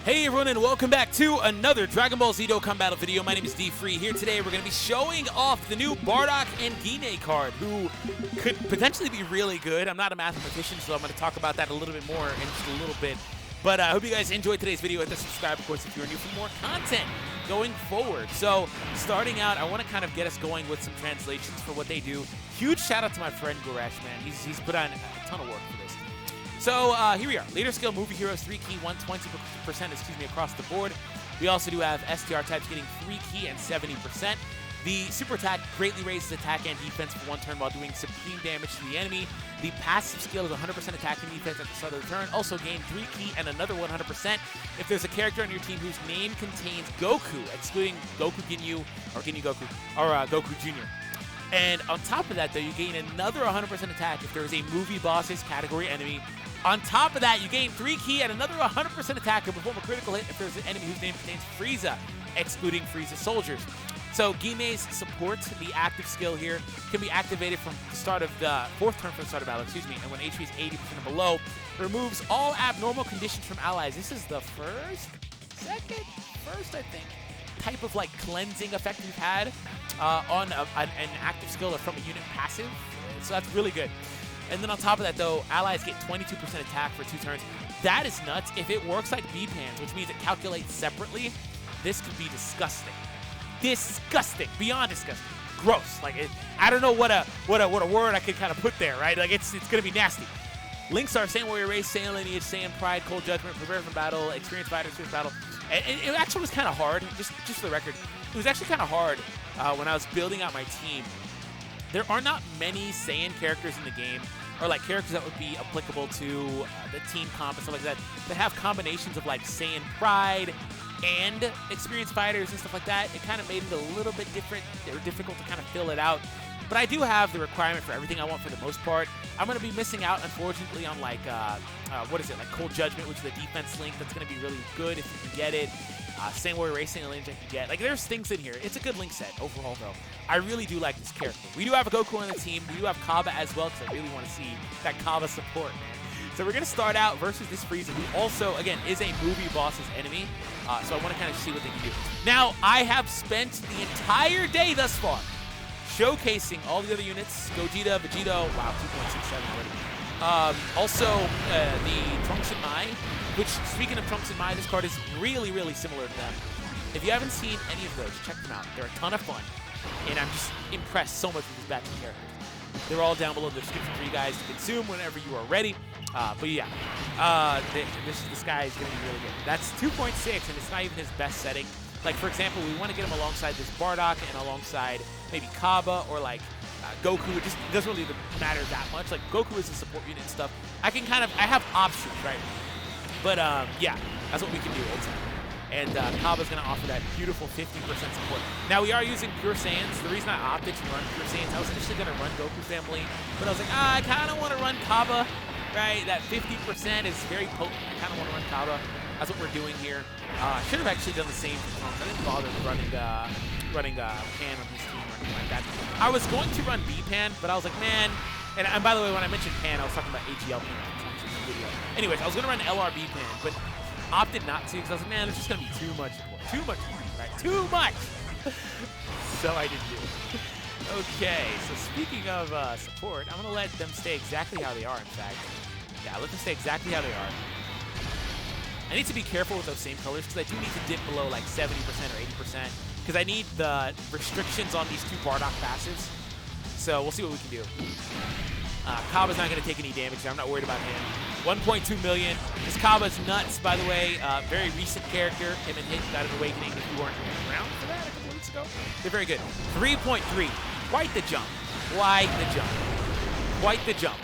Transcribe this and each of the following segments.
Hey everyone, and welcome back to another Dragon Ball Z Dokkan Battle video. My name is D-Free. Here today we're going to be showing off the new Bardock And Gine card, who could potentially be really good. I'm not a mathematician, so I'm going to talk about that a little bit more in just a little bit. But I hope you guys enjoyed today's video. Hit the subscribe, of course, if you're new for more content going forward. So starting out, I want to kind of get us going with some translations for what they do. Huge shout out to my friend Goresh, man. He's put on a ton of work for this. So here we are. Leader skill, movie heroes, 3 key, 120% across the board. We also do have STR types getting 3 key and 70%. The super attack greatly raises attack and defense for 1 turn while doing supreme damage to the enemy. The passive skill is 100% attack and defense at the start of the turn. Also gain 3 key and another 100% if there's a character on your team whose name contains Goku, excluding Goku Ginyu, or Ginyu Goku, or Goku Jr. And on top of that, though, you gain another 100% attack if there is a movie bosses category enemy. On top of that, you gain 3 key and another 100% attack and perform a critical hit if there's an enemy whose name contains Frieza, excluding Frieza soldiers. So Gime's support, the active skill here, can be activated from the start of the 4th turn from the start of battle, and when HP is 80% or below, removes all abnormal conditions from allies. This is the first, I think, type of like cleansing effect we've had on an active skill or from a unit passive. So that's really good. And then on top of that, though, allies get 22% attack for 2 turns. That is nuts. If it works like B-Pans, which means it calculates separately, this could be disgusting. Disgusting. Beyond disgusting. Gross. Like, I don't know what a word I could kind of put there, right? Like, it's going to be nasty. Links are Saiyan Warrior Race, Saiyan Lineage, Saiyan Pride, Cold Judgment, Prepare for Battle, Experienced Fighter, Experience Battle. And it actually was kind of hard, just for the record. It was actually kind of hard when I was building out my team. There are not many Saiyan characters in the game, or like characters that would be applicable to the team comp and stuff like that have combinations of like Saiyan Pride and Experienced Fighters and stuff like that. It kind of made it a little bit difficult to kind of fill it out. But I do have the requirement for everything I want for the most part. I'm going to be missing out, unfortunately, on like, like Cold Judgment, which is the defense link. That's going to be really good if you can get it. Saiyan Warrior Race, Saiyan Lineage I can get. Like, there's things in here. It's a good link set overall, though. I really do like this character. We do have a Goku on the team. We do have Kaba as well, because I really want to see that Kaba support, man. So we're going to start out versus this Frieza, who also, again, is a movie boss's enemy. So I want to kind of see what they can do. Now, I have spent the entire day thus far showcasing all the other units. Gogeta, Vegito, wow, 2.67 already. Also, the Trunks and Mai, which, speaking of Trunks and Mai, this card is really, really similar to them. If you haven't seen any of those, check them out. They're a ton of fun, and I'm just impressed so much with these batch of characters. They're all down below in the description for you guys to consume whenever you are ready. But yeah, this guy is going to be really good. That's 2.6, and it's not even his best setting. Like, for example, we want to get him alongside this Bardock and alongside maybe Kaba or like Goku. It just doesn't really matter that much. Like, Goku is a support unit and stuff. I have options, right? But yeah, that's what we can do ultimately. And Kaba's going to offer that beautiful 50% support. Now, we are using Pure Saiyans. The reason I opted to run Pure Saiyans, I was initially going to run Goku Family, but I was like, I kind of want to run Kaba, right? That 50% is very potent. I kind of want to run Kaba. That's what we're doing here. I should have actually done the same for Trunks. I didn't bother running Pan on his team or anything like that. I was going to run B-Pan, but I was like, man, and by the way, when I mentioned Pan, I was talking about AGL Pan in the video. Anyways, I was going to run LRB Pan, but opted not to because I was like, man, it's just going to be too much support. Too much, right? Too much! So I didn't do it. Okay, so speaking of support, I'm going to let them stay exactly how they are, in fact. Yeah, let them stay exactly how they are. I need to be careful with those same colors because I do need to dip below like 70% or 80% because I need the restrictions on these 2 Bardock passives. So we'll see what we can do. Kaba's not going to take any damage, so I'm not worried about him. 1.2 million. This Kaba's nuts, by the way. Very recent character. Him and Hit got an awakening if you weren't around for that a couple weeks ago. They're very good. 3.3. Quite the jump. Quite the jump. Quite the jump.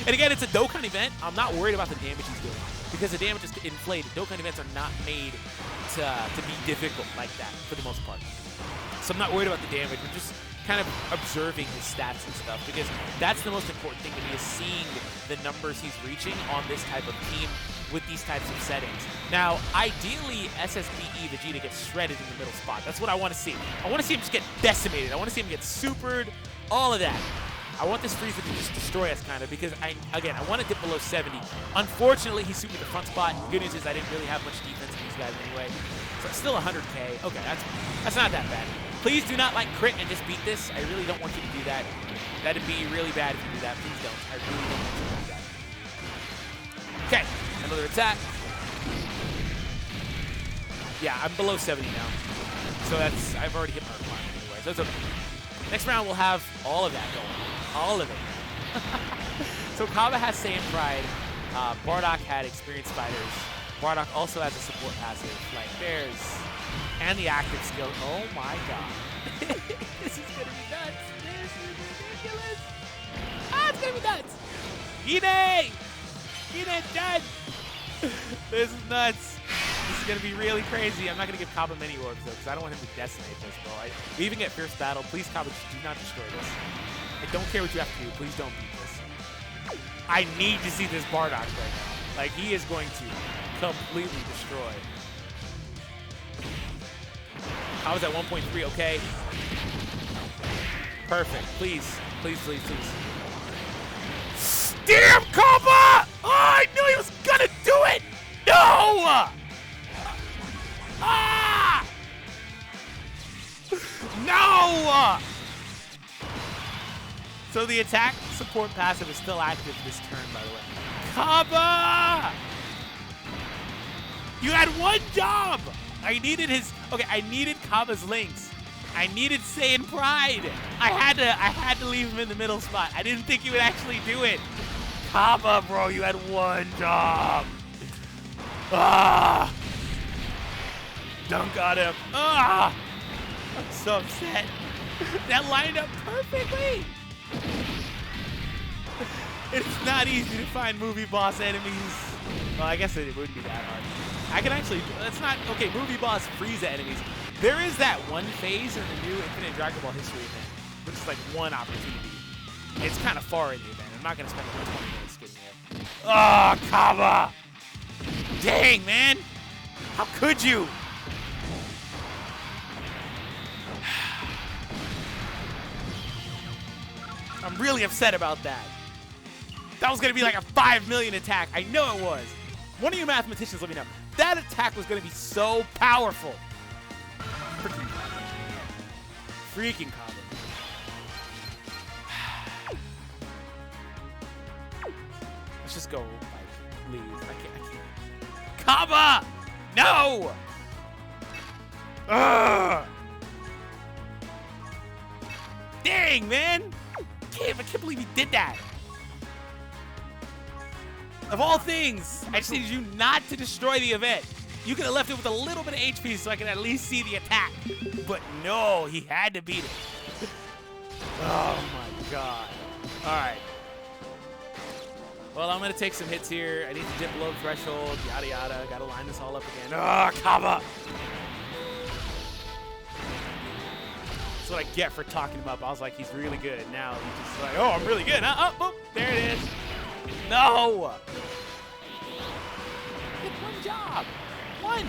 And again, it's a Dokkan event. I'm not worried about the damage he's doing because the damage is inflated. Dokkan events are not made to be difficult like that for the most part. So I'm not worried about the damage. We're just kind of observing his stats and stuff because that's the most important thing to me is seeing the numbers he's reaching on this type of team with these types of settings. Now, ideally, SSBE Vegeta gets shredded in the middle spot. That's what I want to see. I want to see him just get decimated. I want to see him get supered, all of that. I want this Frieza to just destroy us, kind of, because, again, I want to dip below 70. Unfortunately, he suited the front spot. The good news is I didn't really have much defense in these guys anyway. So it's still 100K. Okay, that's not that bad. Please do not, like, crit and just beat this. I really don't want you to do that. That'd be really bad if you do that. Please don't. I really don't want you to do that. Okay, another attack. Yeah, I'm below 70 now. So I've already hit my requirement anyway. So it's okay. Next round, we'll have all of that going. All of it. So Kaba has Saiyan Pride. Bardock had Experienced Fighters. Bardock also has a support passive. Like, and the active skill. Oh my god. This is gonna be nuts. This is ridiculous. Ah, it's gonna be nuts. Gine! Gine's dead. This is nuts. This is gonna be really crazy. I'm not gonna give Kaba many orbs though, because I don't want him to decimate this, bro. We even get Fierce Battle. Please, Kaba, do not destroy this. I don't care what you have to do. Please don't beat this. I need to see this Bardock right now. Like, he is going to completely destroy. I was at 1.3, okay. Perfect. Please, please, please, please. Damn, Kaba! Oh, I knew he was gonna do it! No! Ah! No! So the attack support passive is still active this turn, by the way. Kaba! You had one job! I needed I needed Kaba's links. I needed Saiyan Pride. I had to leave him in the middle spot. I didn't think he would actually do it. Kaba, bro, you had one job. Ah! Dunk on him. Ah! I'm so upset. That lined up perfectly. It's not easy to find movie boss enemies. Well, I guess it wouldn't be that hard. I can actually, that's not, okay, movie boss Frieza enemies. There is that one phase in the new Infinite Dragon Ball History event, which is like one opportunity. It's kind of far in the event. I'm not going to spend 20 minutes getting there. Oh, Kaba! Dang, man! How could you? I'm really upset about that. That was going to be like a 5 million attack. I know it was. One of you mathematicians let me know. That attack was going to be so powerful. Freaking Kaba. Let's just go, like, leave. I can't. Kaba! No! Ugh! Dang, man! I can't believe he did that. Of all things, I just needed you not to destroy the event. You could have left it with a little bit of HP so I could at least see the attack. But no, he had to beat it. Oh my god. Alright. Well, I'm going to take some hits here. I need to dip below the threshold, yada yada. Got to line this all up again. Ah, Kaba! That's what I get for talking him up. I was like, he's really good. Now he's just like, oh, I'm really good. Huh? Oh, oh, there it is. No! Get one job. One.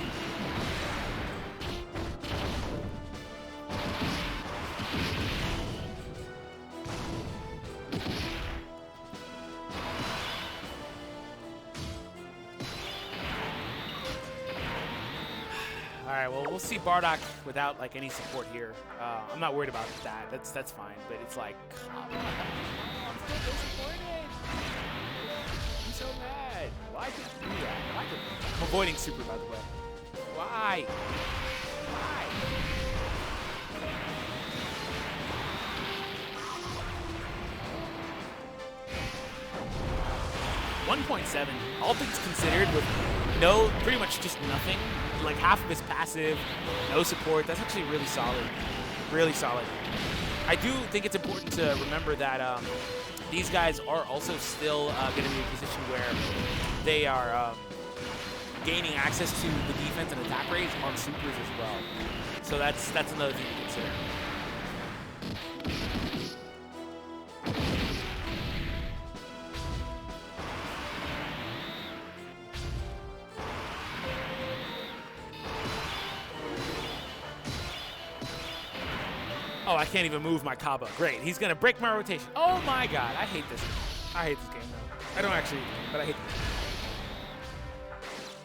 All right, well, we'll see Bardock without like any support here. I'm not worried about that. That's fine. But it's like, I'm still disappointed. I'm so mad. Why did you do that? Why did I'm avoiding super, by the way. Why? Why? 1.7, all things considered, with no, pretty much just nothing. Like half of his passive, no support. That's actually really solid. Really solid. I do think it's important to remember that these guys are also still going to be in a position where they are gaining access to the defense and attack rates on supers as well. So that's another thing to consider. Oh, I can't even move my Kaba. Great. He's going to break my rotation. Oh, my God. I hate this. I hate this game, though. I don't actually, but I hate this game.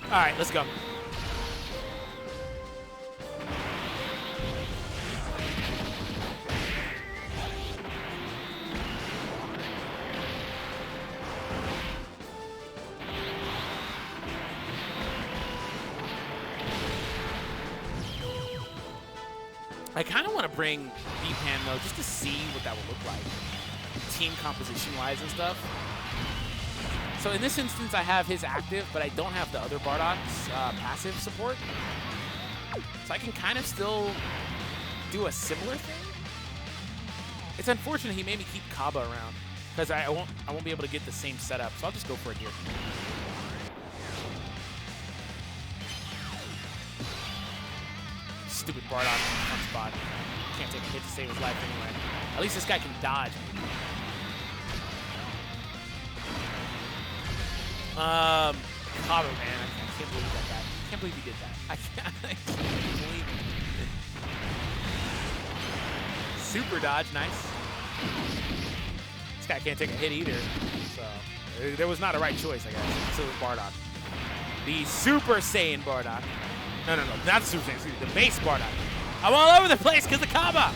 All right, let's go. I kind of want to bring B-Pan, though, just to see what that would look like, team composition-wise and stuff. So in this instance, I have his active, but I don't have the other Bardock's passive support. So I can kind of still do a similar thing. It's unfortunate he made me keep Kaba around, because I won't be able to get the same setup, so I'll just go for it here. Stupid Bardock in the front spot. Can't take a hit to save his life anyway. At least this guy can dodge. Kaba, man. I can't believe that guy. I can't believe he did that. I can't believe it. Super dodge, nice. This guy can't take a hit either. So there was not a right choice, I guess. So it was Bardock. The Super Saiyan Bardock. No, not the Super Saiyan, excuse me, the base Bardock. I'm all over the place because of Kaba.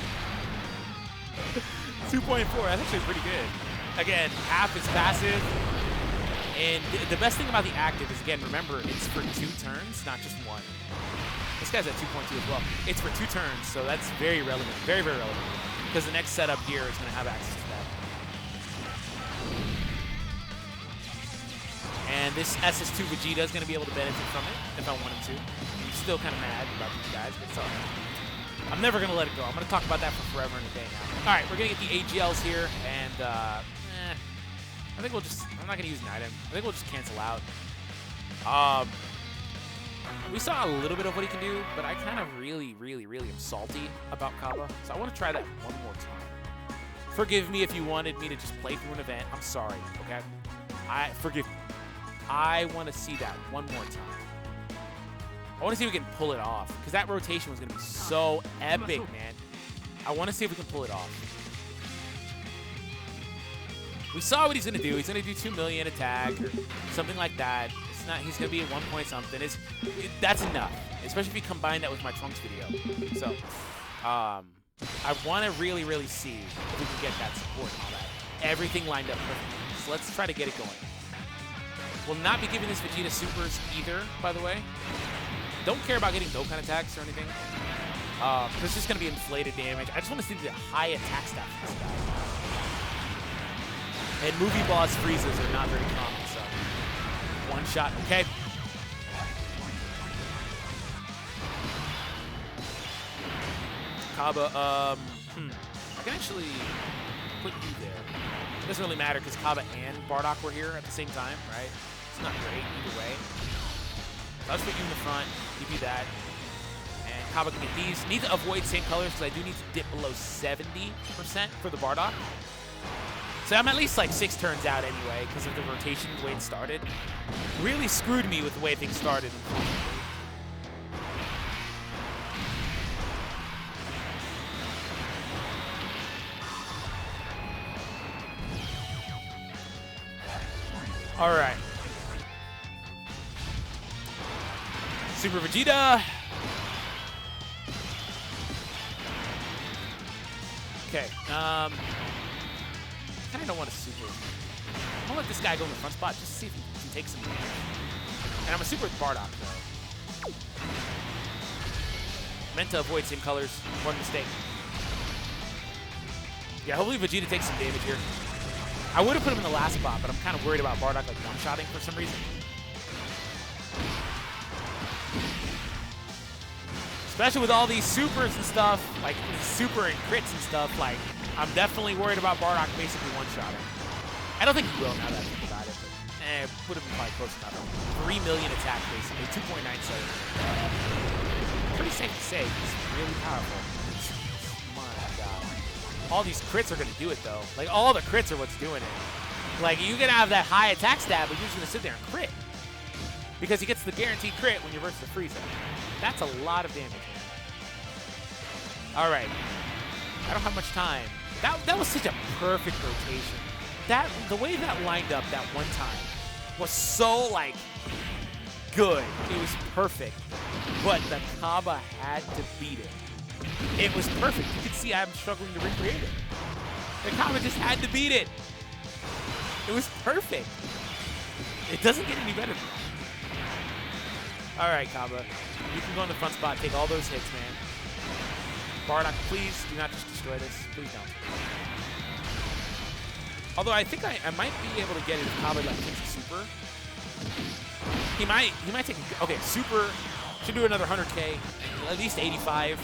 2.4, that's actually pretty good. Again, half is passive. And the best thing about the active is, again, remember, it's for 2 turns, not just 1. This guy's at 2.2 as well. It's for 2 turns, so that's very relevant, very, very relevant. Because the next setup here is going to have access to that. And this SS2 Vegeta is going to be able to benefit from it if I want him to. I'm still kind of mad about these guys, but it's all right. I'm never going to let it go. I'm going to talk about that for forever and a day now. All right, we're going to get the AGLs here, and I think we'll just, I'm not going to use an item. I think we'll just cancel out. We saw a little bit of what he can do, but I kind of really am salty about Kaba. So I want to try that one more time. Forgive me if you wanted me to just play through an event. I'm sorry, okay? Forgive me. I want to see that one more time. I want to see if we can pull it off, because that rotation was going to be so epic, man. I want to see if we can pull it off. We saw what he's going to do. He's going to do 2 million attack or something like that. It's not. He's going to be at 1 point something. That's enough, especially if you combine that with my Trunks video. So I want to really see if we can get that support and all that. Everything lined up perfectly. So let's try to get it going. Will not be giving this Vegeta supers either, by the way. Don't care about getting Dokkan attacks or anything. It's just going to be inflated damage. I just want to see the high attack stat for this guy. And movie boss freezes are not very common, so one shot, okay. Kaba, I can actually put you there. It doesn't really matter because Kaba and Bardock were here at the same time, right? It's not great either way. So I'll just put you in the front, give you that. And Kaba can get these. Need to avoid same colors because I do need to dip below 70% for the Bardock. So I'm at least like 6 turns out anyway because of the rotation, the way it started. Really screwed me with the way things started, unfortunately. All right. Super Vegeta. Okay. I kind of don't want to super. I'm gonna let this guy go in the front spot just to see if he can take some damage. And I'm a super with Bardock though. Meant to avoid same colors. One mistake. Yeah, hopefully Vegeta takes some damage here. I would have put him in the last spot, but I'm kind of worried about Bardock like one-shotting for some reason. Especially with all these supers and stuff, like super and crits and stuff, like I'm definitely worried about Bardock basically one-shotting. I don't think he will now that I think about it, but it would have been probably close enough. 3 million attack basically, 2.97. Pretty safe to say, he's really powerful. My God. All these crits are going to do it though. Like all the crits are what's doing it. Like you can have that high attack stat, but you're just going to sit there and crit. Because he gets the guaranteed crit when you versus the Frieza. That's a lot of damage. All right. I don't have much time. That was such a perfect rotation. The way that lined up that one time was so, like, good. It was perfect. But the Kaba had to beat it. It was perfect. You can see I'm struggling to recreate it. The Kaba just had to beat it. It was perfect. It doesn't get any better than that. All right, Kaba. You can go in the front spot, take all those hits, man. Bardock, please do not just destroy this. Please don't. Although I think I might be able to get it if Kaba like takes a super. He might take okay, super should do another 100K, at least 85.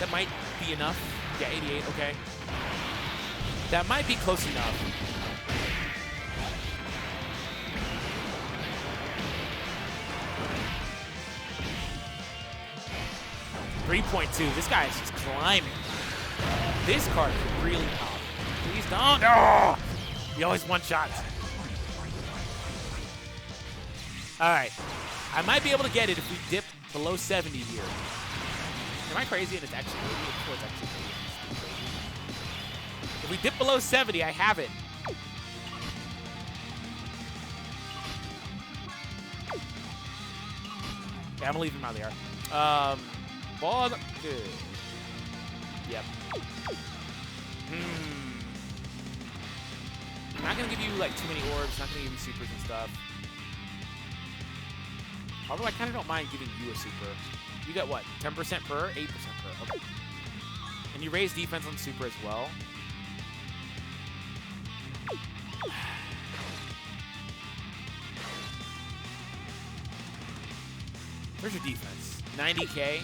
That might be enough. Yeah, 88, okay. That might be close enough. .3.2. This guy is just climbing. This card is really powerful. Please don't. Oh! He always one-shots. All right. I might be able to get it if we dip below 70 here. Am I crazy? And it's actually 80. It's actually 80. If we dip below 70, I have it. Yeah, I'm gonna leave him out there. Ball. Good. Yep. I'm not gonna give you like too many orbs. Not gonna give you supers and stuff. Although I kind of don't mind giving you a super. You got what? 10% per? 8% per. Okay. And you raise defense on super as well. Where's your defense? 90K.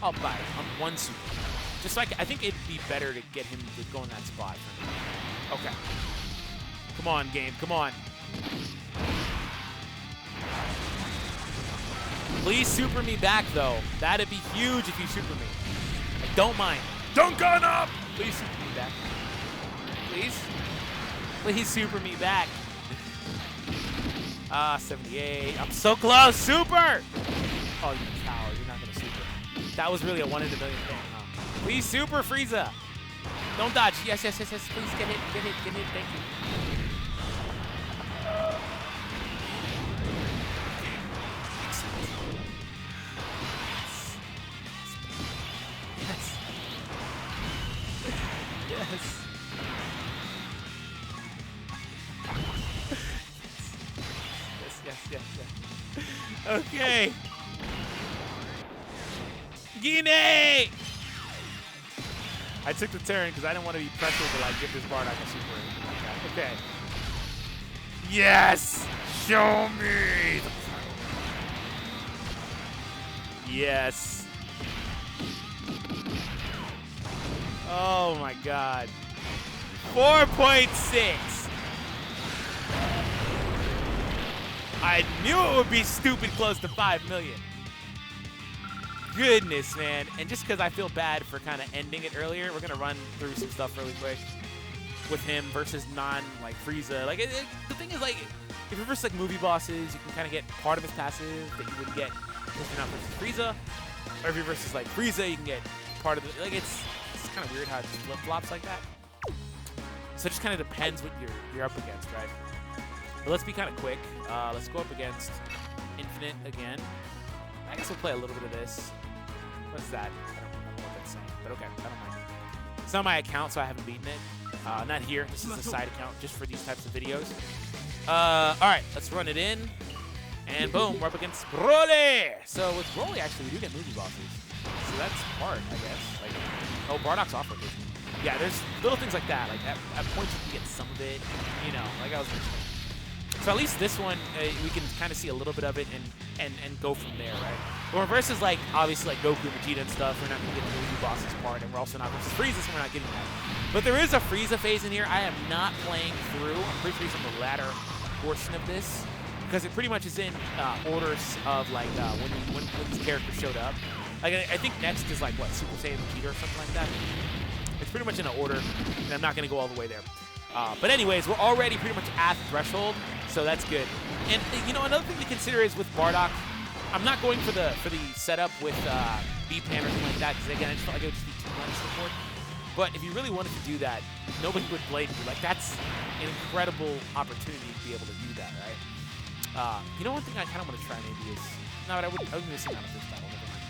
I'll buy it on one super. Just like I think it'd be better to get him to go in that spot. Okay. Come on, game. Come on. Please super me back, though. That'd be huge if you super me. I don't mind. Dokkan up! Please super me back. Please? Please super me back. 78. I'm so close. Super! Oh, you coward. You're not going to super. That was really a 1 in a million thing, huh? Please super Frieza. Don't dodge. Yes, yes, yes, yes. Please get hit, get hit, get hit. Thank you. Yes. Yes, yes, yes. Okay. Gine! I took the turn because I didn't want to be pressured to like give this Bardock a super. Okay. Yes! Show me! Yes. Oh my god. 4.6. I knew it would be stupid close to 5 million. Goodness, man. And just because I feel bad for kind of ending it earlier, we're going to run through some stuff really quick with him versus like, Frieza. Like, the thing is, like, if you're versus, like, movie bosses, you can kind of get part of his passive that you wouldn't get if you're not versus Frieza. Or if you're versus, like, Frieza, you can get part of it. Like, it's kind of weird how it just flip-flops like that. So it just kind of depends what you're up against, right? But let's be kind of quick. Let's go up against Infinite again. I guess we'll play a little bit of this. What's that? I don't remember what that's saying, but okay, I don't mind. It's not my account, so I haven't beaten it. Not here. This is a side account just for these types of videos. All right, let's run it in. And boom, we're up against Broly. So with Broly, actually, we do get movie bosses. So that's hard, I guess. Like, oh, Bardock's off rotation. Yeah, there's little things like that. Like, at points you can get some of it, you know, like I was mentioning. So at least this one, we can kind of see a little bit of it and go from there, right? But versus, like, obviously, like, Goku and Vegeta and stuff, we're not going to get the movie bosses part, and we're also not versus Frieza, so we're not getting that. But there is a Frieza phase in here. I am not playing through. I'm pretty sure he's on the latter portion of this, because it pretty much is in orders of, like, when this character showed up. Like, I think next is, like, what, Super Saiyan Vegeta or something like that? It's pretty much in an order, and I'm not going to go all the way there. But anyways, we're already pretty much at threshold, so that's good. And, you know, another thing to consider is with Bardock, I'm not going for the setup with B-Pan or something like that, because, again, I just felt like it would just be minus support. But if you really wanted to do that, nobody would blame you. Like, that's an incredible opportunity to be able to do that, right? You know, one thing I kind of want to try maybe is... No, but I wouldn't miss it on the first battle. Never mind.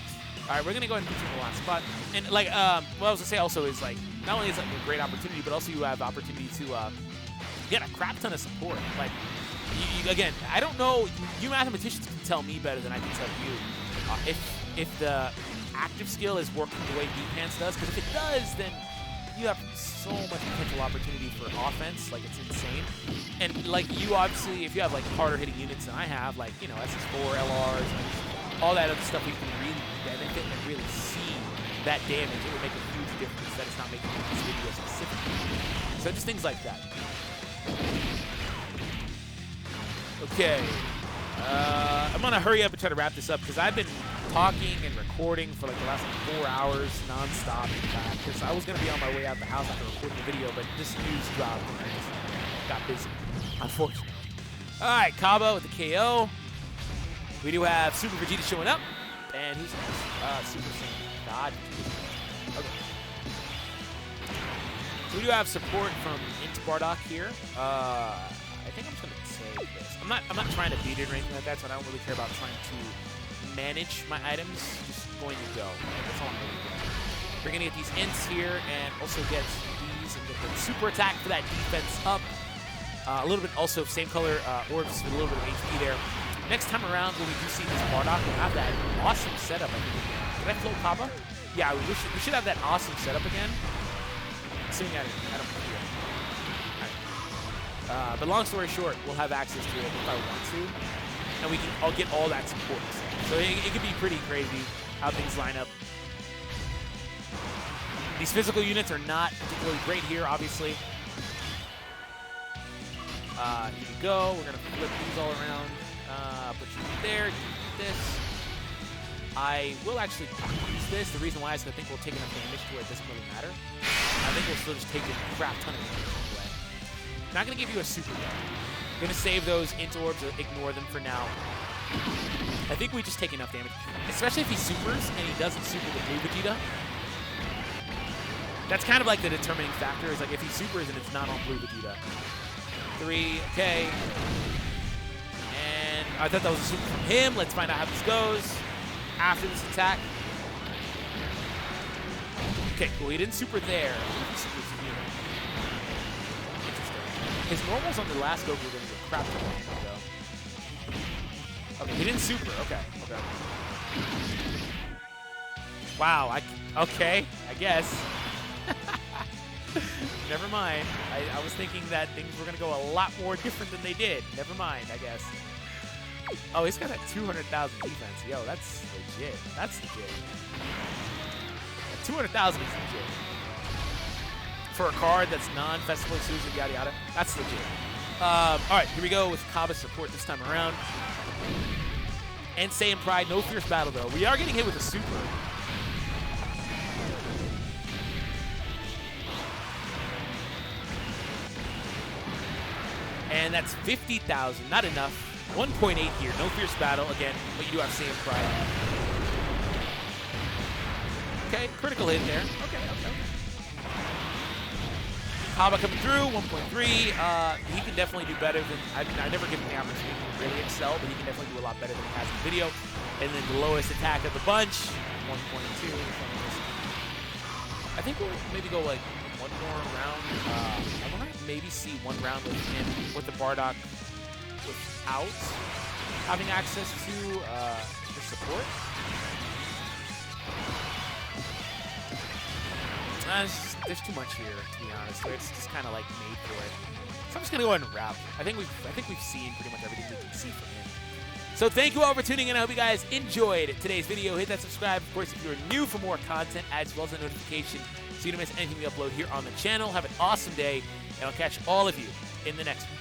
All right, we're going to go ahead and put you in the last spot. And, like, what I was going to say also is, like, not only is it a great opportunity, but also you have the opportunity to get a crap ton of support. Like, again, I don't know. You mathematicians can tell me better than I can tell you if the active skill is working the way Defense does. Because if it does, then you have so much potential opportunity for offense. Like, it's insane. And, like, you obviously, if you have, like, harder hitting units than I have, like, you know, SS4, LRs, like, all that other stuff, you can really benefit and really see that damage. It would make a huge difference that it's not making this video specifically. So just things like that. Okay. I'm going to hurry up and try to wrap this up because I've been talking and recording for like the last 4 hours non-stop, in fact, because I was going to be on my way out the house after recording the video, but this news dropped and I just got busy, unfortunately. All right, Kaba with the KO. We do have Super Vegeta showing up, and who's next? Super Saiyan God. Okay. So we do have support from Int Bardock here. I think I'm just going to save this. I'm not trying to beat it or anything like that, so I don't really care about trying to manage my items. Just going to go. That's all I'm really doing. We're going to get these ints here and also get these and get the super attack for that defense up. A little bit also same color orbs with a little bit of HP there. Next time around when we do see this Bardock, we'll have that awesome setup. Did I float Kaba? Yeah, we should have that awesome setup again. Assuming I don't know. Right. But long story short, we'll have access to it if I want to, and I'll get all that support. So it could be pretty crazy how things line up. These physical units are not particularly great here, obviously. Here we go. We're gonna flip these all around. Put you there. This. I will actually use this. The reason why is because I think we'll take enough damage to where it doesn't really matter. I think we'll still just take a crap ton of damage anyway. Not going to give you a super though. I'm going to save those int orbs or ignore them for now. I think we just take enough damage. Especially if he supers and he doesn't super the blue Vegeta. That's kind of like the determining factor. Is like if he supers and it's not on blue Vegeta. 3, okay. And I thought that was a super from him. Let's find out how this goes after this attack. Okay, cool. He didn't super there. Interesting. His normals on the last Goku were going to go crap ton of damage, though. Okay, he didn't super. Okay. Wow. Okay, I guess. Never mind. I was thinking that things were going to go a lot more different than they did. Never mind, I guess. Oh, he's got that 200,000 defense. Yo, that's legit. That's legit. 200,000 is legit. For a card that's non-festival exclusive, yada yada. That's legit. All right, here we go with Kaba support this time around. And Saiyan Pride, no fierce battle though. We are getting hit with a super. And that's 50,000, not enough. 1.8 here, no fierce battle again, but you do have Saiyan Pride. Okay, critical hit there. Okay. Kaba coming through, 1.3. He can definitely do better than, I never give him the opportunity to really excel, but he can definitely do a lot better than he has in the video. And then the lowest attack of the bunch, 1.2. I think we'll maybe go like one more round. I want to maybe see one round with him, with the Bardock without having access to the support. There's too much here, to be honest. It's just kind of like made for it. So I'm just gonna go ahead and wrap. I think we've seen pretty much everything we can see from him. So thank you all for tuning in. I hope you guys enjoyed today's video. Hit that subscribe, of course, if you're new for more content, as well as a notification so you don't miss anything we upload here on the channel. Have an awesome day, and I'll catch all of you in the next one.